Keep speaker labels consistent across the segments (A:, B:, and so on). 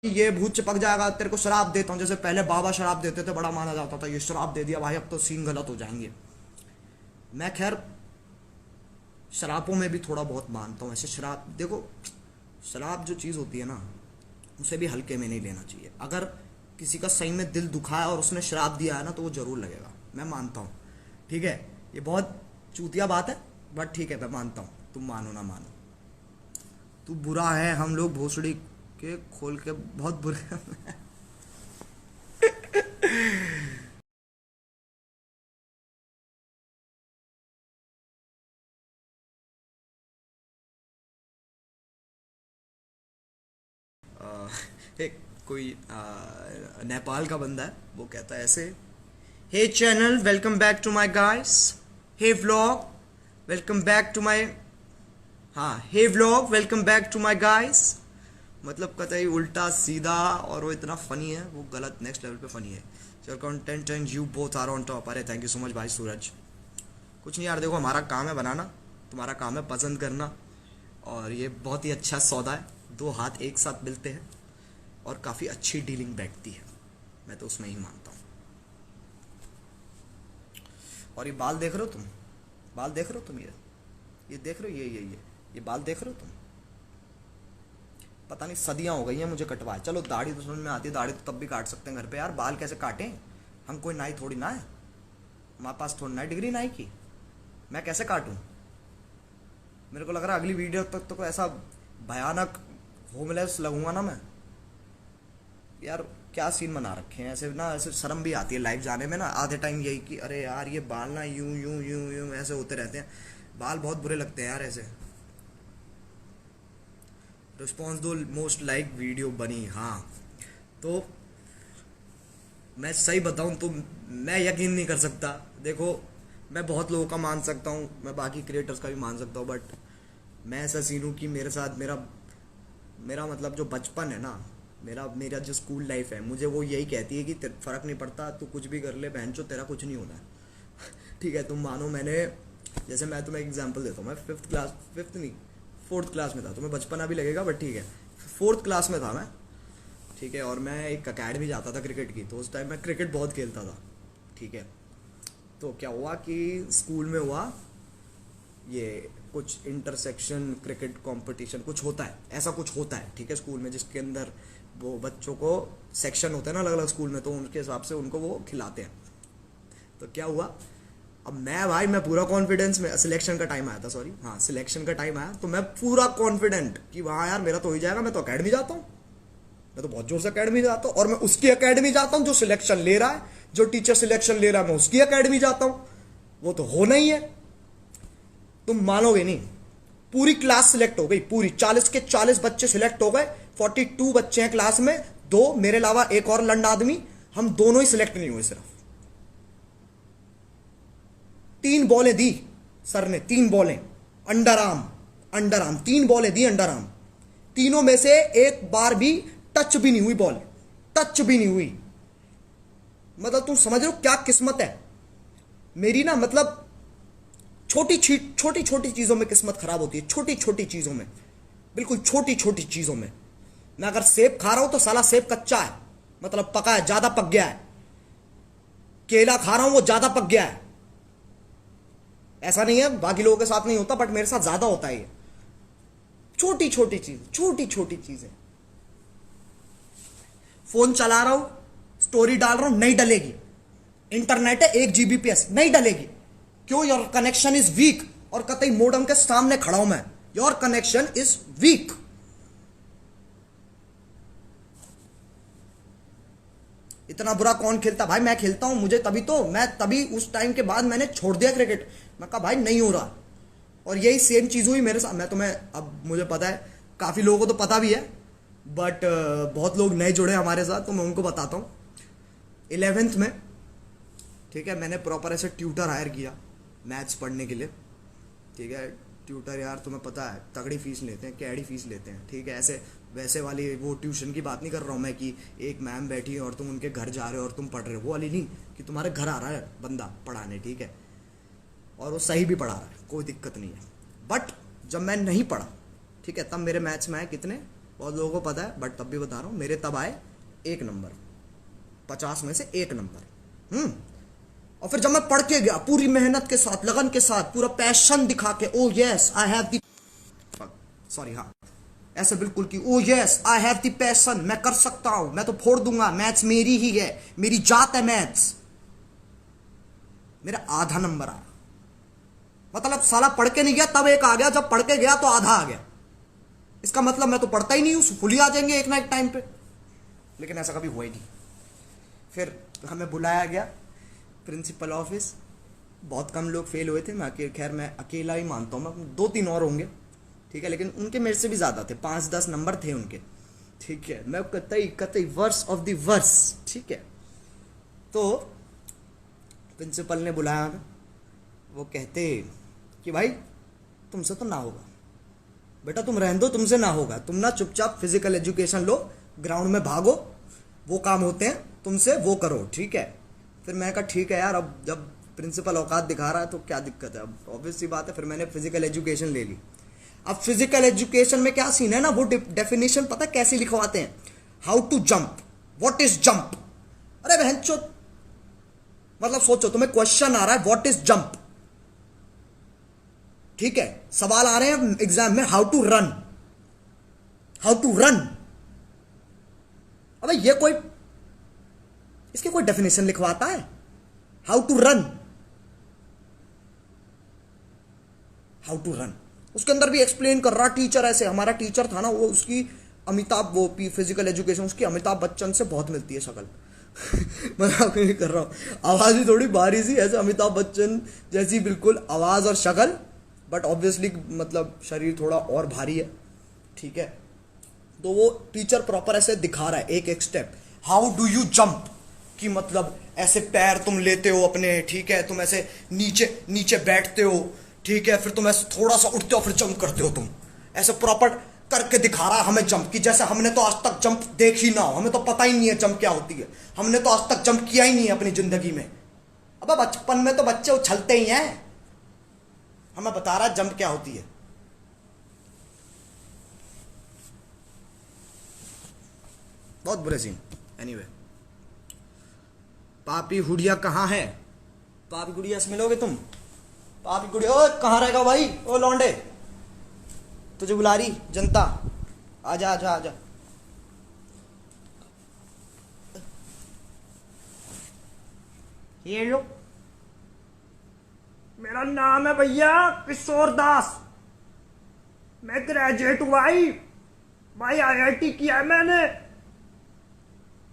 A: ये भूत चिपक जाएगा, तेरे को शराब देता हूँ। जैसे पहले बाबा शराब देते थे, बड़ा माना जाता था, ये शराब दे दिया भाई, अब तो सीन गलत हो जाएंगे। मैं खैर शराबों में भी थोड़ा बहुत मानता हूँ। ऐसे शराब देखो, शराब जो चीज़ होती है ना, उसे भी हल्के में नहीं लेना चाहिए। अगर किसी का सही में दिल दुखा है और उसने शराब दिया है ना, तो वो जरूर लगेगा, मैं मानता हूँ। ठीक है, ये बहुत चूतिया बात है, बट ठीक है, मैं मानता हूँ, तुम मानो ना मानो। तू बुरा है, हम लोग भोसड़ी के खोल के बहुत बुरे हैं। एक कोई नेपाल का बंदा है, वो कहता है ऐसे, hey channel welcome back to my guys, hey vlog welcome back to my, हाँ hey vlog welcome back to my guys. मतलब कतई उल्टा सीधा, और वो इतना फनी है, वो गलत नेक्स्ट लेवल पे फनी है। Your content and you both are on top. अरे थैंक यू सो मच भाई सूरज। कुछ नहीं यार, देखो हमारा काम है बनाना, तुम्हारा काम है पसंद करना, और ये बहुत ही अच्छा सौदा है, दो हाथ एक साथ मिलते हैं और काफ़ी अच्छी डीलिंग बैठती है, मैं तो उसमें ही मानता हूँ। और ये बाल देख रहे हो तुम, बाल देख रहे हो तुम, ये देख रहे हो, ये बाल देख रहे हो तुम, पता नहीं सदियां हो गई हैं मुझे कटवाए। चलो दाढ़ी तो समझ में आती है, दाढ़ी तो तब भी काट सकते हैं घर पे यार, बाल कैसे काटें? हम कोई नाई थोड़ी ना है, हमारे पास थोड़ी ना डिग्री नाई की, मैं कैसे काटूं? मेरे को लग रहा है अगली वीडियो तक तो कोई ऐसा भयानक होमलेस लगूंगा ना मैं यार। क्या सीन बना रखे हैं ऐसे ना, ऐसे शर्म भी आती है लाइव जाने में ना, आधे टाइम यही कि अरे यार ये बाल ना यूं यूं यूं यूं ऐसे होते रहते हैं, बाल बहुत बुरे लगते हैं यार ऐसे। रिस्पॉन्स दो, मोस्ट लाइक वीडियो बनी, हाँ। तो मैं सही बताऊं तो मैं यकीन नहीं कर सकता। देखो, मैं बहुत लोगों का मान सकता हूँ, मैं बाकी क्रिएटर्स का भी मान सकता हूँ, बट मैं ऐसा सीन हूँ कि मेरे साथ मेरा मेरा मतलब जो बचपन है ना, मेरा मेरा जो स्कूल लाइफ है, मुझे वो यही कहती है कि फर्क नहीं पड़ता, तू कुछ भी कर ले बहनचो, तेरा कुछ नहीं होना है। ठीक है, तुम मानो मैंने, जैसे मैं तुम्हें एग्जांपल देता हूँ, मैं फिफ्थ क्लास, फिफ्थ नहीं, फोर्थ क्लास में था, तुम्हें बचपना भी लगेगा बट ठीक है, फोर्थ क्लास में था मैं। ठीक है, और मैं एक अकेडमी जाता था क्रिकेट की, तो उस टाइम मैं क्रिकेट बहुत खेलता था। ठीक है, तो क्या हुआ कि स्कूल में हुआ ये कुछ इंटरसेक्शन क्रिकेट कंपटीशन कुछ होता है, ऐसा कुछ होता है, ठीक है, स्कूल में, जिसके अंदर वो बच्चों को सेक्शन होते हैं ना अलग अलग स्कूल में, तो उनके हिसाब से उनको वो खिलाते हैं। तो क्या हुआ, अब मैं भाई, मैं पूरा कॉन्फिडेंस में, सिलेक्शन का टाइम आया था, सॉरी, हाँ सिलेक्शन का टाइम आया, तो मैं पूरा कॉन्फिडेंट कि वहाँ यार मेरा तो हो ही जाएगा, मैं तो अकेडमी जाता हूँ, मैं तो बहुत जोर से अकेडमी जाता हूँ, और मैं उसकी अकेडमी जाता हूँ जो सिलेक्शन ले रहा है, जो टीचर सिलेक्शन ले रहा है, मैं उसकी अकेडमी जाता हूँ, वो तो होना ही है। तुम मानोगे नहीं, पूरी क्लास सिलेक्ट हो गई, पूरी 40 के 40 बच्चे सिलेक्ट हो गए, 42 बच्चे हैं क्लास में, दो मेरे अलावा एक और लंड आदमी, हम दोनों ही सिलेक्ट नहीं हुए। सिर्फ 3 बॉलें दी सर ने, 3 बॉलें under arm, under arm 3 बॉलें the under arm, तीनों में से एक बार भी टच भी नहीं हुई बॉल, टच भी नहीं हुई। मतलब तुम समझ रहे हो क्या किस्मत है मेरी ना, मतलब छोटी छोटी छोटी चीजों में किस्मत खराब होती है, छोटी छोटी चीजों में, बिल्कुल छोटी छोटी चीजों में। मैं अगर सेब खा रहा हूं तो साला सेब कच्चा है, मतलब पका है, ज्यादा पक गया है। केला खा रहा हूं, वो ज्यादा पक गया है। ऐसा नहीं है बाकी लोगों के साथ नहीं होता, बट मेरे साथ ज्यादा होता है ये। छोटी छोटी चीज, छोटी छोटी चीजें। फोन चला रहा हूं, स्टोरी डाल रहा हूं, नहीं डलेगी। इंटरनेट है 1 Gbps, नहीं डलेगी। क्यों? योर कनेक्शन इज वीक, और कतई मोडम के सामने खड़ा हूं मैं, योर कनेक्शन इज वीक। इतना बुरा कौन खेलता भाई? मैं खेलता हूं, मुझे तभी तो, मैं तभी उस टाइम के बाद मैंने छोड़ दिया क्रिकेट। मैं कहा भाई नहीं हो रहा, और यही सेम चीज हुई मेरे साथ। मैं तुम्हें, अब मुझे पता है काफी लोगों को तो पता भी है, बट बहुत लोग नए जुड़े हमारे साथ, तो मैं उनको बताता हूँ। 11th में, ठीक है, मैंने प्रॉपर ऐसे ट्यूटर हायर किया मैथ्स पढ़ने के लिए। ठीक है, ट्यूटर यार तुम्हें पता है तगड़ी फीस लेते हैं, कैडी फीस लेते हैं। ठीक है, ऐसे वैसे वाली वो ट्यूशन की बात नहीं कर रहा हूँ मैं कि एक मैम बैठी है और तुम उनके घर जा रहे हो और तुम पढ़ रहे हो, वो वाली नहीं, कि तुम्हारे घर आ रहा है बंदा पढ़ाने, ठीक है, और वो सही भी पढ़ा रहा है, कोई दिक्कत नहीं है। बट जब मैं नहीं पढ़ा, ठीक है, तब मेरे मैथ्स में आए कितने, बहुत लोगों को पता है बट तब भी बता रहा हूँ, मेरे तब आए 1 नंबर, 50 में से 1 नंबर। और फिर जब मैं पढ़ के गया पूरी मेहनत के साथ, लगन के साथ, पूरा पैशन दिखा के, ओ yes I have the, sorry हाँ, ऐसे बिल्कुल कि ओ yes I have the passion, मैं कर सकता हूं, मैं तो फोड़ दूंगा, मैथ्स मेरी ही है, मेरी जात है मैथ्स। मेरा आधा नंबर आया, मतलब साला पढ़ के नहीं गया तब 1 आ गया, जब पढ़ के गया तो आधा आ गया। इसका मतलब मैं तो पढ़ता ही नहीं हूं, फुल ही आ जाएंगे एक ना एक टाइम पे। लेकिन ऐसा कभी हुआ ही नहीं। फिर हमें बुलाया गया प्रिंसिपल ऑफिस, बहुत कम लोग फेल हुए थे, खैर मैं अकेला ही मानता हूँ, मैं 2-3 और होंगे, ठीक है, लेकिन उनके मेरे से भी ज़्यादा थे, 5-10 नंबर थे उनके, ठीक है। मैं कतई वर्स ऑफ द वर्स, ठीक है। तो प्रिंसिपल ने बुलाया हमें, वो कहते कि भाई तुमसे तो ना होगा बेटा, तुम रहने दो, तुमसे ना होगा, तुम ना चुपचाप फिजिकल एजुकेशन लो, ग्राउंड में भागो, वो काम होते हैं तुमसे, वो करो, ठीक है। फिर मैंने कहा ठीक है यार, अब जब प्रिंसिपल औकात दिखा रहा है तो क्या दिक्कत है, अब ऑब्वियस सी बात है। फिर मैंने फिजिकल एजुकेशन ले ली। अब फिजिकल एजुकेशन में क्या सीन है ना, वो डेफिनेशन पता कैसे लिखवाते हैं, how to jump, what is jump. अरे बहनचो, मतलब सोचो तुम्हें क्वेश्चन आ रहा है व्हाट इज जंप, ठीक है, सवाल आ रहे हैं एग्जाम में, how to run, how to run. अबे ये कोई, इसकी कोई डेफिनेशन लिखवाता है, how to run, how to run. उसके अंदर भी एक्सप्लेन कर रहा टीचर, ऐसे हमारा टीचर था ना, वो उसकी अमिताभ, वो फिजिकल एजुकेशन, उसकी अमिताभ बच्चन से बहुत मिलती है शक्ल। मजाक नहीं कर रहा हूँ, आवाज भी थोड़ी भारी सी, ऐसे अमिताभ बच्चन जैसी बिल्कुल आवाज और शक्ल, बट ऑब्वियसली मतलब शरीर थोड़ा और भारी है, ठीक है। तो वो टीचर प्रॉपर ऐसे दिखा रहा है एक एक step, how do you jump, कि मतलब ऐसे पैर तुम लेते हो अपने, ठीक है, तुम ऐसे नीचे नीचे बैठते हो, ठीक है, फिर तुम ऐसे थोड़ा सा उठते हो, फिर जंप करते हो, तुम ऐसे प्रॉपर करके दिखा रहा है हमें जंप की, जैसे हमने तो आज तक जंप देखी ना हो, हमें तो पता ही नहीं है जंप क्या होती है, हमने तो आज तक जंप किया ही नहीं है अपनी जिंदगी में। अब बचपन में तो बच्चे उछलते ही हैं, हमें बता रहा है जंप क्या होती है। बहुत बुरे सीन। एनीवे, पापी हुडिया कहाँ है, पापी गुड़िया से मिलोगे तुम, पापी गुड़िया, ओ कहाँ रहेगा भाई, ओ लौंडे, तुझे बुला रही जनता, आजा आजा आजा। ये लो, मेरा नाम है भैया किशोर दास, मैं ग्रेजुएट हुआ भाई, IIT किया है मैंने,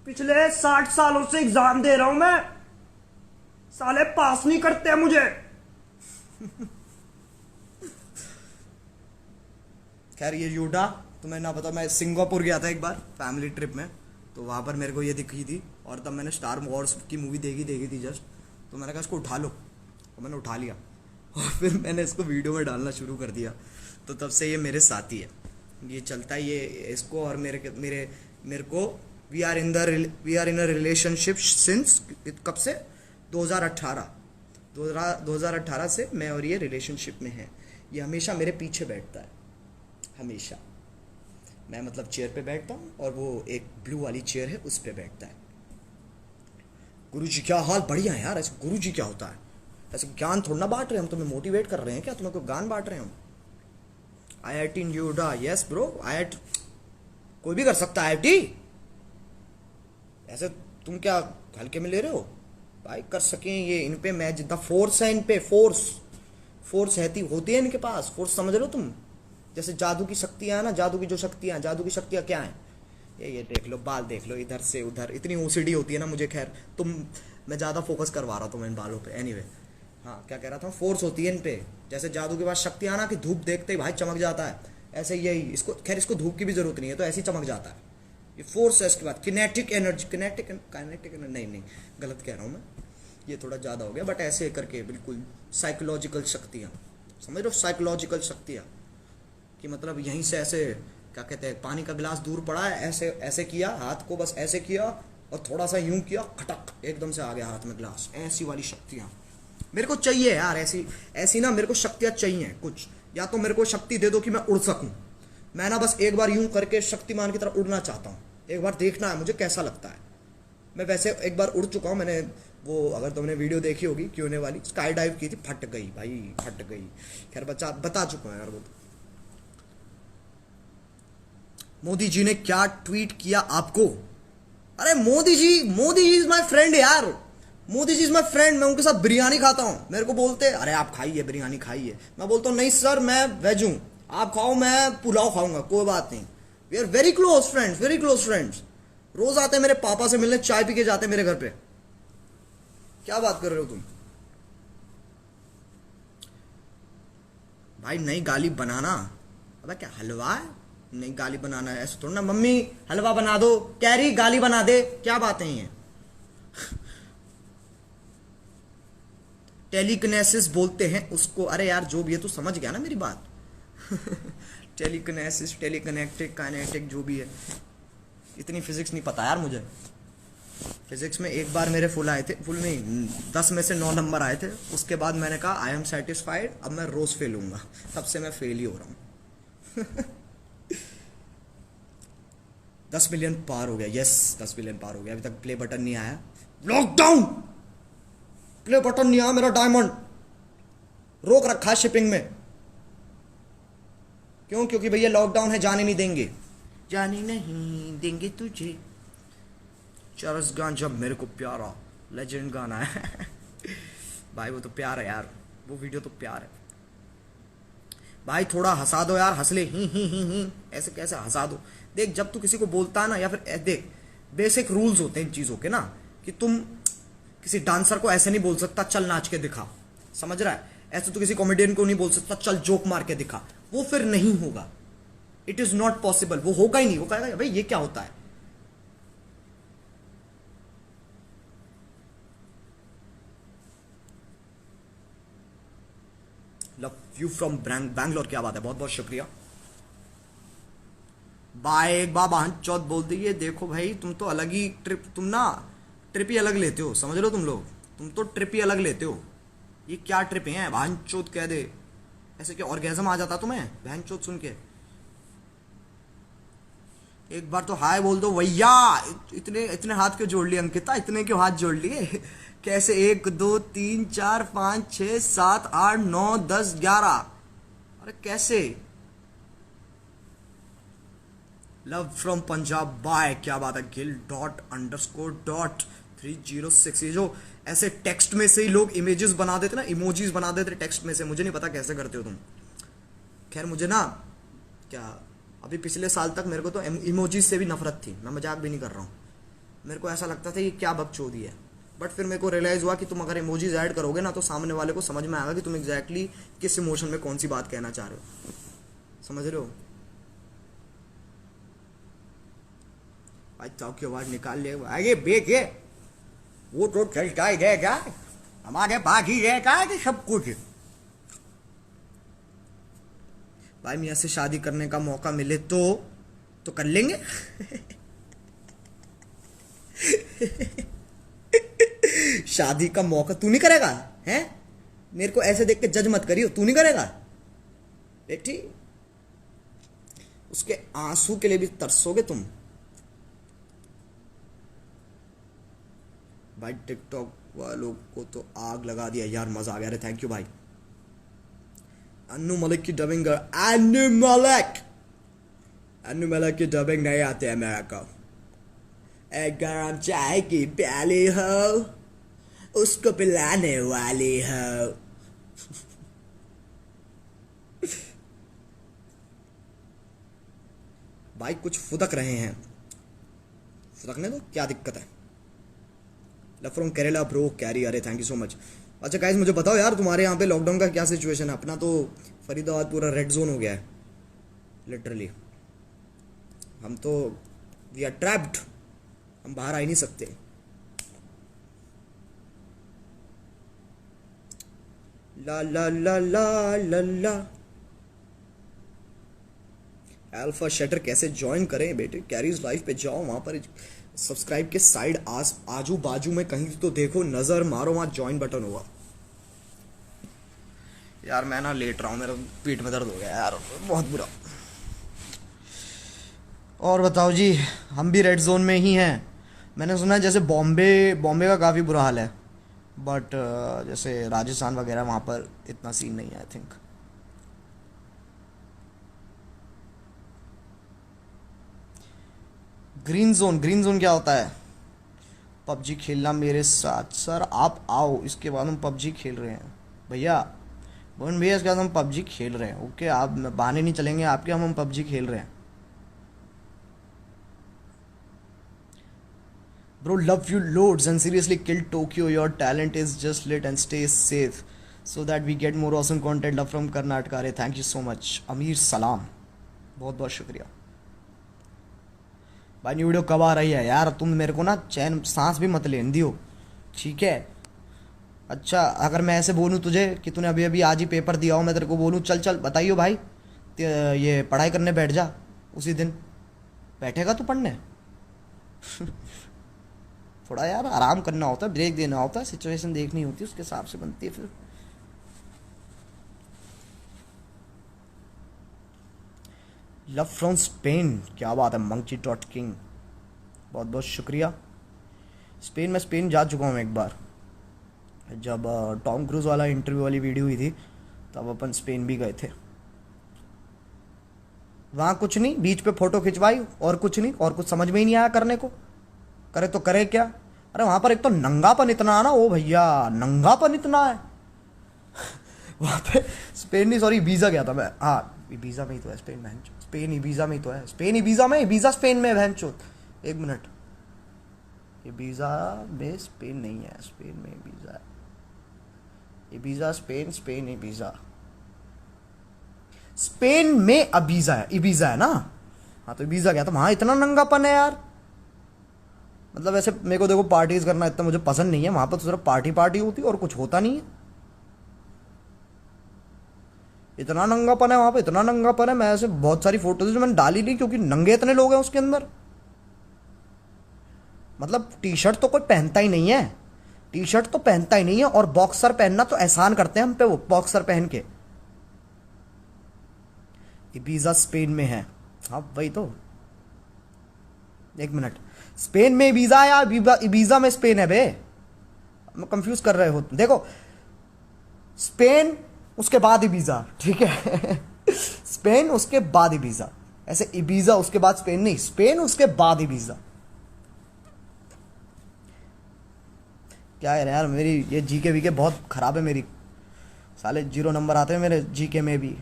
A: पिछले 60 सालों से एग्जाम दे रहा हूं मैं, साले पास नहीं करते मुझे। खैर ये यूडा तुम्हें ना पता, मैं सिंगापुर गया था एक बार फैमिली ट्रिप में, तो वहां पर मेरे को ये दिखी थी, और तब मैंने स्टार वॉर्स की मूवी देखी थी जस्ट, तो मैंने कहा इसको उठा लो, तो मैंने उठा लिया, और फिर मैंने इसको वीडियो में डालना शुरू कर दिया। तो तब से ये मेरे साथी है, ये चलता है, ये इसको और मेरे को we are in a relationship since, कब से, 2018 से मैं और ये रिलेशनशिप में हैं। ये हमेशा मेरे पीछे बैठता है, हमेशा, मैं मतलब चेयर पे बैठता हूँ और वो एक ब्लू वाली चेयर है उस पे बैठता है। गुरुजी क्या हाल, बढ़िया है यार। ऐसे गुरुजी क्या होता है, ऐसे ज्ञान थोड़ा ना बांट रहे हम, तुम्हें मोटिवेट कर रहे हैं क्या, तुम्हें कोई ज्ञान बांट रहे हैं हम। IIT Noida, yes bro, IIT कोई भी कर सकता है IIT, ऐसे तुम क्या हल्के में ले रहे हो भाई, कर सकें ये, इन पे मैं जितना फोर्स है, इन पे फोर्स होती है इनके पास, फोर्स समझ रहे हो तुम, जैसे जादू की शक्तियां है ना, जादू की शक्तियां क्या है, ये देख लो, बाल देख लो, इधर से उधर, इतनी OCD होती है ना मुझे, खैर मैं ज़्यादा फोकस करवा रहा था मैं इन बालों पे। एनीवे, हाँ क्या कह रहा था, फोर्स होती है इन पे, जैसे जादू के पास शक्तियां ना कि धूप देखते ही भाई चमक जाता है, ऐसे यही इसको, खैर इसको धूप की भी जरूरत नहीं है, तो ऐसे ही चमक जाता है, ये फोर्स है। इसके बाद किनेटिक एनर्जी, किनेटिक नहीं, गलत कह रहा हूँ मैं, ये थोड़ा ज़्यादा हो गया, बट ऐसे करके बिल्कुल साइकोलॉजिकल शक्तियाँ, समझ लो, साइकोलॉजिकल शक्तियाँ, कि मतलब यहीं से ऐसे क्या कहते हैं, पानी का गिलास दूर पड़ा है, ऐसे ऐसे किया हाथ को, बस ऐसे किया और थोड़ा सा यूं किया, खटक एकदम से आ गया हाथ में गिलास, ऐसी वाली शक्तियाँ मेरे को चाहिए यार, ऐसी ना मेरे को शक्तियाँ चाहिए कुछ, या तो मेरे को शक्ति दे दो कि मैं उड़ सकूं, मैं ना बस एक बार यूं करके शक्तिमान की तरह उड़ना चाहता हूँ, एक बार देखना है मुझे कैसा लगता है। मैं वैसे एक बार उड़ चुका हूँ, मैंने वो अगर तुमने वीडियो देखी होगी क्यों वाली, स्काई डाइव की थी, फट गई भाई, फट गई। खैर बता चुका हूँ यार वो। मोदी जी ने क्या ट्वीट किया आपको? अरे Modi ji is my friend यार, Modi ji is my friend. मैं उनके साथ बिरयानी खाता हूँ, मेरे को बोलते अरे आप खाइए बिरयानी खाइए, मैं बोलता हूँ नहीं सर मैं वेज हूँ, आप खाओ मैं पुलाव खाऊंगा, कोई बात नहीं। We are very close friends, very close friends. रोज आते हैं मेरे पापा से मिलने, चाय पी के जाते हैं मेरे घर पे। क्या बात कर रहे हो तुम भाई? नई गाली बनाना, अबे क्या हलवा है? नई गाली बनाना है ऐसे थोड़ा ना, मम्मी हलवा बना दो, कैरी गाली बना दे, क्या बातें हैं? टेलीकिनेसिस बोलते हैं उसको। अरे यार जो भी है तू समझ गया ना मेरी बात। टेलीकिनेसिस, टेलीकनेक्टिक, काइनेटिक, जो भी है, इतनी फिजिक्स नहीं पता यार मुझे। फिजिक्स में एक बार मेरे फुल आए थे, फुल नहीं 10 में से 9 नंबर आए थे, उसके बाद मैंने कहा आई एम सेटिस्फाइड, अब मैं रोज फेल हूंगा, तब से मैं फेल ही हो रहा हूँ। 10 मिलियन पार हो गया, यस 10 मिलियन पार हो गया। अभी तक प्ले बटन नहीं आया, लॉकडाउन प्ले बटन नहीं आया मेरा, डायमंड रोक रखा है शिपिंग में। क्यों? क्योंकि भैया लॉकडाउन है, जाने नहीं देंगे, जाने नहीं देंगे तुझे। चरस गान जब मेरे को प्यारा, लेजेंड गाना है। भाई वो तो प्यार है यार, वो वीडियो तो प्यार है भाई। थोड़ा हंसा दो यार, हंसले ही ऐसे कैसे हंसा दो? देख जब तू किसी को बोलता है ना, या फिर देख बेसिक रूल्स होते हैं इन चीजों के ना, कि तुम किसी डांसर को ऐसे नहीं बोल सकता चल नाच के दिखा, समझ रहा है? ऐसे तो किसी कॉमेडियन को नहीं बोल सकता चल जोक मार के दिखा, वो फिर नहीं होगा। इट इज नॉट पॉसिबल, वो होगा ही नहीं। वो कहेगा भाई ये क्या होता है? लव यू फ्रॉम बैंगलोर, क्या बात है, बहुत बहुत शुक्रिया। बाय एक बार बहन चौथ बोल दी। ये देखो भाई तुम तो अलग ही ट्रिप, तुम ना ट्रिप ही अलग लेते हो, समझ लो तुम लोग, तुम तो ट्रिप ही अलग लेते हो। ये क्या ट्रिप है बहन चौथ कह दे, ऐसे क्या ऑर्गेजम आ जाता तुम्हें बहन चौथ सुन के? एक बार तो हाय बोल दो भैया। इतने इतने हाथ क्यों जोड़ लिए अंकिता, इतने क्यों हाथ जोड़ लिए? कैसे 1 2 3 4 5 6 7 8 9 10 11, अरे कैसे? लव फ्रॉम पंजाब बाय, क्या बात है। गिल ._.306, ये जो ऐसे टेक्स्ट में से ही लोग इमेजेस बना देते ना, इमोजीज बना देते टेक्स्ट में से, मुझे नहीं पता कैसे करते हो तुम। खैर मुझे ना क्या, अभी पिछले साल तक मेरे को तो इमोजीज से भी नफरत थी, मैं मजाक भी नहीं कर रहा हूँ। मेरे को ऐसा लगता था ये क्या बकचोदी है, बट फिर मेरे को रियलाइज हुआ कि तुम अगर इमोजीज ऐड करोगे ना, तो सामने वाले को समझ में आएगा कि तुम एग्जैक्टली किस इमोशन में कौन सी बात कहना चाह रहे हो, समझ रहे हो? भाई चाव की आवाज निकाल ले आगे बेच है, वो तो चलता ही रहेगा, हमारे पास ही रहेगा कि सब कुछ। भाई मियाँ से शादी करने का मौका मिले तो कर लेंगे। शादी का मौका तू नहीं करेगा हैं? मेरे को ऐसे देख के जज मत करियो, तू नहीं करेगा बेटी? उसके आंसू के लिए भी तरसोगे तुम। भाई टिकटॉक वालों को तो आग लगा दिया यार, मजा आ गया रे, थैंक यू भाई। अन्नू मलिक की डबिंग, अन्नू मलिक की डबिंग नहीं आती है मेरे को। एक गरम चाय की प्याली हो, उसको पिलाने वाली हो। भाई कुछ फुदक रहे हैं, फुदकने दो, क्या दिक्कत है? Love from Kerala bro carry, अरे थैंक यू सो मच। अच्छा गाइस मुझे बताओ यार तुम्हारे यहाँ पे लॉकडाउन का क्या सिचुएशन है? अपना तो फरीदाबाद पूरा रेड जोन हो गया है लिटरली। हम तो वी आर ट्रैप्ड, हम बाहर आ ही नहीं सकते। ला ला ला ला ला ला। अल्फा शटर कैसे ज्वाइन करें बेटे? कैरीज लाइफ पे जाओ, वहां पर सब्सक्राइब के साइड आजू बाजू में कहीं तो देखो, नजर मारो, वहां ज्वाइन बटन होगा। यार मैं ना लेट रहा हूँ, मेरा पीठ में दर्द हो गया यार बहुत बुरा। और बताओ जी। हम भी रेड जोन में ही हैं। मैंने सुना है जैसे बॉम्बे बॉम्बे का काफ़ी बुरा हाल है, बट जैसे राजस्थान वगैरह वहाँ पर इतना सीन नहीं है आई थिंक। ग्रीन जोन क्या होता है? पबजी खेलना मेरे साथ सर, आप आओ, इसके बाद हम पबजी खेल रहे हैं भैया। मोहन भैया इसके बाद हम पबजी खेल रहे हैं, ओके? आप बहाने नहीं चलेंगे आपके, हम पबजी खेल रहे हैं। Bro, love you loads and seriously kill Tokyo. Your talent is just lit and stay safe so that we get more awesome content. Love from Karnataka. अरे थैंक यू सो मच अमीर सलाम, बहुत बहुत शुक्रिया भाई। न्यू वीडियो कब आ रही है यार? तुम मेरे को ना चैन सांस भी मत लेने दियो, ठीक है? अच्छा, अगर मैं ऐसे बोलूँ तुझे कि तूने अभी अभी आज ही पेपर दिया हो, मैं तेरे को बोलूँ चल चल बताइयो भाई ये पढ़ाई करने बैठ जा, उसी दिन बैठेगा तू पढ़ने? थोड़ा यार आराम करना होता है, ब्रेक देना होता है, सिचुएशन देखनी होती है, उसके हिसाब से बनती है फिर। लव फ्रॉम स्पेन, क्या बात है मंकी डॉट किंग, बहुत बहुत शुक्रिया। स्पेन, मैं स्पेन जा चुका हूँ एक बार, जब टॉम क्रूज वाला इंटरव्यू वाली वीडियो हुई थी तब अपन स्पेन भी गए थे। वहाँ कुछ नहीं, बीच पे फोटो खिंचवाई और कुछ नहीं, और कुछ समझ में ही नहीं आया करने को, करे तो करे क्या? अरे वहाँ पर एक तो नंगापन इतना है ना, ओ भैया नंगापन इतना है वहाँ पे। स्पेन नहीं, सॉरी वीज़ा गया था मैं, हाँ वीज़ा में ही तो है स्पेन में, स्पेन ही वीज़ा में ही तो है, स्पेन ही वीज़ा में, वीज़ा स्पेन में बहन चोत। एक मिनट, ये वीज़ा में स्पेन नहीं है, स्पेन में वीज़ा है, ये वीज़ा स्पेन, स्पेन ही वीज़ा, स्पेन में अबीज़ा है, इबीज़ा है ना? हाँ तो वीज़ा गया था, वहाँ इतना नंगापन है यार। मतलब ऐसे मेरे को देखो पार्टीज करना इतना मुझे पसंद नहीं है, वहां पर तो सिर्फ पार्टी पार्टी होती है और कुछ होता नहीं है। इतना नंगापन है वहां पे, इतना नंगापन है। मैं ऐसे बहुत सारी फोटोज जो मैंने डाली नहीं क्योंकि नंगे इतने लोग हैं उसके अंदर। मतलब टी शर्ट तो कोई पहनता ही नहीं है, टी शर्ट तो पहनता ही नहीं है, और बॉक्सर पहनना तो एहसान करते हैं हम पे वो बॉक्सर पहन के। इबीजा स्पेन में है, हाँ वही तो। एक मिनट, स्पेन में वीजा या वीजा में स्पेन है बे? मैं कंफ्यूज कर रहे हो देखो, स्पेन उसके बाद इबीजा, ठीक है स्पेन उसके बाद इबीजा, ऐसे इबीजा उसके बाद स्पेन नहीं, स्पेन उसके बाद इबीजा। क्या है यार, मेरी ये जीके वीके बहुत खराब है मेरी, साले 0 नंबर आते हैं मेरे जीके में भी।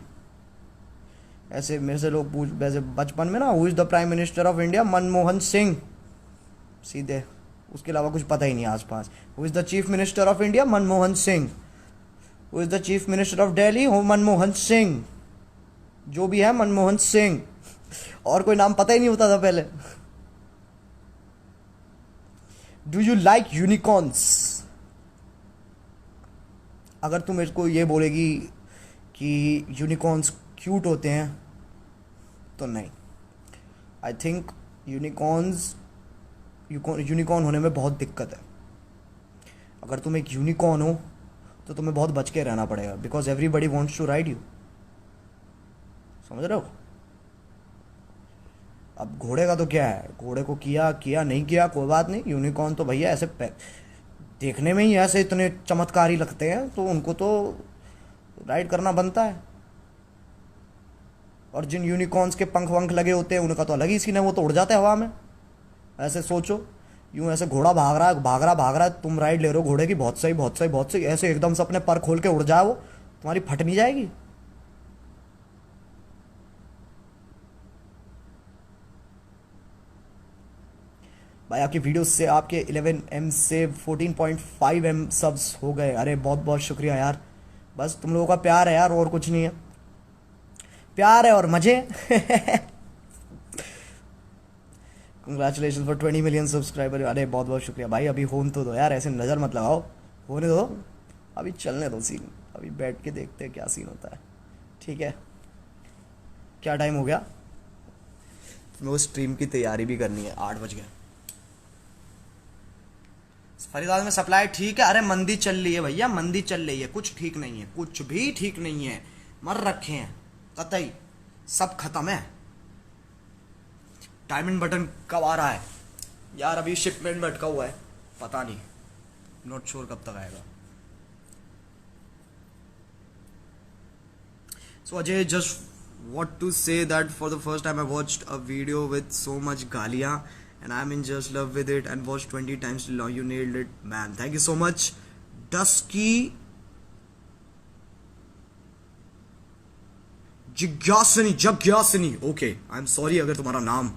A: ऐसे मेरे से लोग पूछ, वैसे बचपन में ना, who is the prime minister of India? Manmohan Singh, सीधे, उसके अलावा कुछ पता ही नहीं आसपास। Who is the chief minister of India? Manmohan Singh. Who is the chief minister of Delhi? हो मनमोहन सिंह, जो भी है मनमोहन सिंह, और कोई नाम पता ही नहीं होता था पहले। Do you like unicorns? अगर तुम मेरे को ये बोलेगी कि यूनिकॉर्न्स क्यूट होते हैं तो नहीं, आई थिंक यूनिकॉर्न होने में बहुत दिक्कत है। अगर तुम एक यूनिकॉर्न हो तो तुम्हें बहुत बच के रहना पड़ेगा, because everybody wants to ride you, समझ रहे हो? अब घोड़े का तो क्या है, घोड़े को किया किया नहीं किया कोई बात नहीं, यूनिकॉर्न तो भैया ऐसे देखने में ही ऐसे इतने चमत्कारी लगते हैं, तो उनको तो राइड करना बनता है। और जिन यूनिकॉर्न्स के पंख वंख लगे होते हैं उनका तो अलग ही सीन है, वो तो उड़ जाते हैं हवा में। ऐसे सोचो, यूं ऐसे घोड़ा भाग रहा है, तुम राइड ले रहे हो घोड़े की, बहुत सही बहुत सही बहुत सही, ऐसे एकदम से अपने पर खोल के उड़ जाए वो, तुम्हारी फट नहीं जाएगी? भाई आपकी वीडियो से आपके 11M से 14.5M सब्स हो गए, अरे बहुत बहुत शुक्रिया यार। बस तुम लोगों का प्यार है यार, और कुछ नहीं है, प्यार है और मजे कंग्रेचुलेशन फॉर 20 मिलियन सब्सक्राइबर। अरे बहुत बहुत शुक्रिया भाई, अभी होने तो दो यार, ऐसे नज़र मत लगाओ, होने दो, अभी चलने दो सीन, अभी बैठ के देखते हैं क्या सीन होता है, ठीक है? क्या टाइम हो गया? वो स्ट्रीम की तैयारी भी करनी है, 8 बज गए। फरीदाबाद में सप्लाई ठीक है? अरे मंदी चल रही है भैया, मंदी चल रही है, कुछ ठीक नहीं है, कुछ भी ठीक नहीं है, मर रखे हैं कतई, सब खत्म है। डायमंड बटन कब आ रहा है यार? अभी शिपमेंट में अटका हुआ है, पता नहीं, नॉट श्योर कब तक आएगा। So Ajay, just what to say that for the first time I watched a video with so much galia and I'm in just love with it and watched 20 times till now. You nailed it, man. Thank you so much. Dusky Jigyasini. Okay, I'm sorry अगर तुम्हारा नाम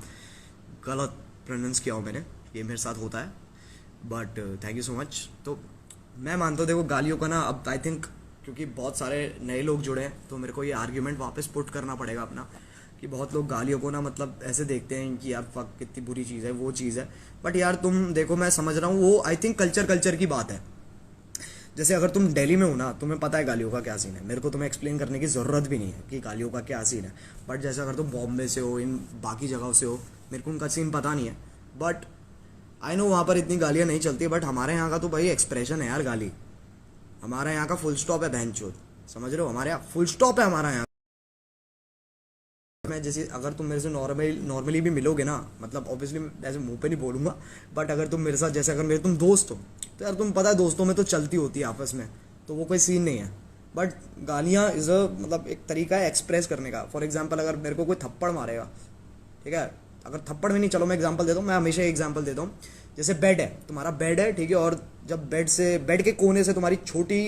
A: गलत pronounce किया हो मैंने, ये मेरे साथ होता है, but thank you so much. तो मैं मानता हूँ देखो गालियों का ना, अब आई थिंक क्योंकि बहुत सारे नए लोग जुड़े हैं तो मेरे को ये आर्ग्यूमेंट वापस पुट करना पड़ेगा अपना, कि बहुत लोग गालियों को ना मतलब ऐसे देखते हैं कि यार फक कितनी बुरी चीज़ है, वो चीज़ है। बट यार तुम देखो, मैं समझ रहा हूँ वो आई थिंक कल्चर की बात है। जैसे अगर तुम दिल्ली में हो ना, तुम्हें पता है गालियों का क्या सीन है, मेरे को तुम्हें एक्सप्लेन करने की ज़रूरत भी नहीं है कि गालियों का क्या सीन है। बट जैसे अगर तुम बॉम्बे से हो, इन बाकी जगहों से हो, मेरे को उनका सीन पता नहीं है, बट आई नो वहाँ पर इतनी गालियाँ नहीं चलती। बट हमारे यहाँ का तो भाई एक्सप्रेशन है यार गाली, हमारे यहाँ का फुल स्टॉप है बहनचोद, समझ रहे हो? हमारे यहाँ फुल स्टॉप है हमारा यहाँ। मैं जैसे अगर तुम मेरे से नॉर्मली भी मिलोगे ना, मतलब ऑब्वियसली ऐसे मुंह पे नहीं बोलूँगा, बट अगर तुम मेरे साथ जैसे अगर मेरे तुम दोस्त हो तो यार तुम पता है दोस्तों में तो चलती होती है आपस में, तो वो कोई सीन नहीं है। बट गालियाँ इज़ अ मतलब एक तरीका है एक्सप्रेस करने का। फॉर एग्जाम्पल अगर मेरे को कोई थप्पड़ मारेगा, ठीक है, अगर थप्पड़ में नहीं, चलो मैं एग्जाम्पल देता हूँ, मैं हमेशा एग्जाम्पल देता हूँ। जैसे बेड है, तुम्हारा बेड है, ठीक है, और जब बेड के कोने से तुम्हारी छोटी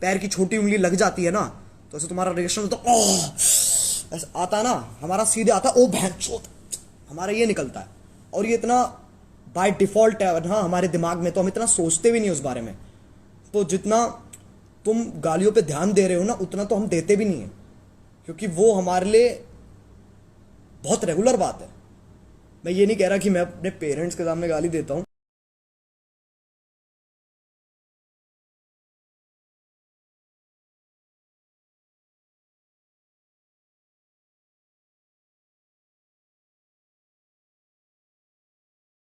A: पैर की छोटी उंगली लग जाती है ना, तो ऐसे तुम्हारा रिएक्शन होता है, ओह ऐसा आता है ना, हमारा सीधे आता है ओ भैंचोद, हमारा ये निकलता है। और ये इतना बाय डिफॉल्ट है हाँ हमारे दिमाग में, तो हम इतना सोचते भी नहीं उस बारे में। तो जितना तुम गालियों पे ध्यान दे रहे हो ना, उतना तो हम देते भी नहीं है, क्योंकि वो हमारे लिए बहुत रेगुलर बात है। मैं ये नहीं कह रहा कि मैं अपने पेरेंट्स के सामने गाली देता हूँ,